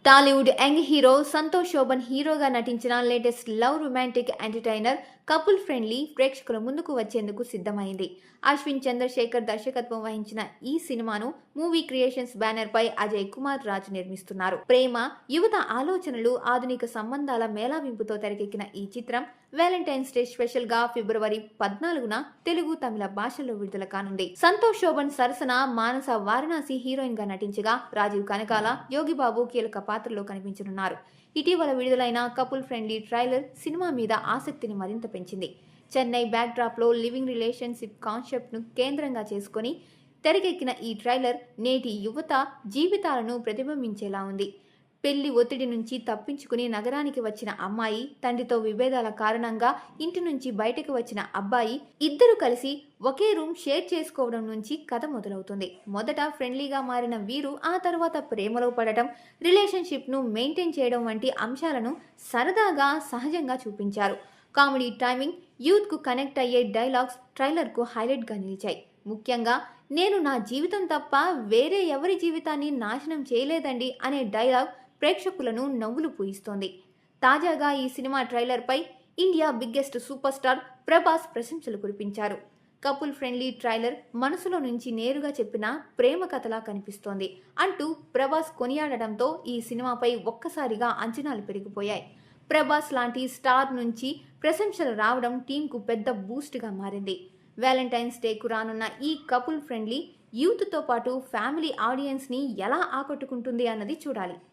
Tollywood young hero Santosh Shobhan హీరోగా నటించిన latest love romantic entertainer couple friendly ప్రేక్షకుల ముందుకు వచ్చేందుకు సిద్ధమైంది. అశ్విన్ చంద్రశేఖర్ దర్శకత్వం వహించిన ఈ సినిమాను మూవీ క్రియేషన్స్ బ్యానర్ పై అజయ్ కుమార్ రాజు నిర్మిస్తున్నారు. ప్రేమ, యువత ఆలోచనలు, ఆధునిక సంబంధాల మేళావింపుతో తెరకెక్కిన ఈ చిత్రం వ్యాలంటైన్స్ డే స్పెషల్ గా ఫిబ్రవరి 14న తెలుగు, తమిళ భాషల్లో విడుదల కానుంది. సంతోష్ శోభన్ సరసన మానస వారణాసి హీరోయిన్ గా నటించగా, రాజీవ్ కనకాల, యోగిబాబు కీలక పాత్రలో కనిపించనున్నారు. ఇటీవల విడుదలైన కపుల్ ఫ్రెండ్లీ ట్రైలర్ సినిమా మీద ఆసక్తిని మరింత పెంచింది. చెన్నై బ్యాక్ డ్రాప్ లో లివింగ్ రిలేషన్షిప్ కాన్సెప్ట్ ను కేంద్రంగా చేసుకుని తెరకెక్కిన ఈ ట్రైలర్ నేటి యువత జీవితాలను ప్రతిబింబించేలా ఉంది. పెళ్లి ఒత్తిడి నుంచి తప్పించుకుని నగరానికి వచ్చిన అమ్మాయి, తండ్రితో విభేదాల కారణంగా ఇంటి నుంచి బయటకు వచ్చిన అబ్బాయి, ఇద్దరు కలిసి ఒకే రూమ్ షేర్ చేసుకోవడం నుంచి కథ మొదలవుతుంది. మొదట ఫ్రెండ్లీగా మారిన వీరు ఆ తర్వాత ప్రేమలో పడటం, రిలేషన్షిప్ ను మెయింటైన్ చేయడం వంటి అంశాలను సరదాగా, సహజంగా చూపించారు. కామెడీ టైమింగ్, యూత్ కు కనెక్ట్ అయ్యే డైలాగ్స్ ట్రైలర్ కు హైలైట్ గా నిలిచాయి. ముఖ్యంగా "నేను నా జీవితం తప్ప వేరే ఎవరి జీవితాన్ని నాశనం చేయలేదండి" అనే డైలాగ్ ప్రేక్షకులను నవ్వులు పూయిస్తోంది. తాజాగా ఈ సినిమా ట్రైలర్ పై India biggest super star Prabhas ప్రశంసలు కురిపించారు. కపుల్ ఫ్రెండ్లీ ట్రైలర్ మనసులో నుంచి నేరుగా చెప్పిన ప్రేమ కథలా కనిపిస్తోంది అంటూ ప్రభాస్ కొనియాడటంతో ఈ సినిమాపై ఒక్కసారిగా అంచనాలు పెరిగిపోయాయి. ప్రభాస్ లాంటి స్టార్ నుంచి ప్రశంసలు రావడం టీంకు పెద్ద బూస్ట్గా మారింది. వ్యాలంటైన్స్ డేకు రానున్న ఈ కపుల్ ఫ్రెండ్లీ యూత్తో పాటు ఫ్యామిలీ ఆడియన్స్ని ఎలా ఆకట్టుకుంటుంది అన్నది చూడాలి.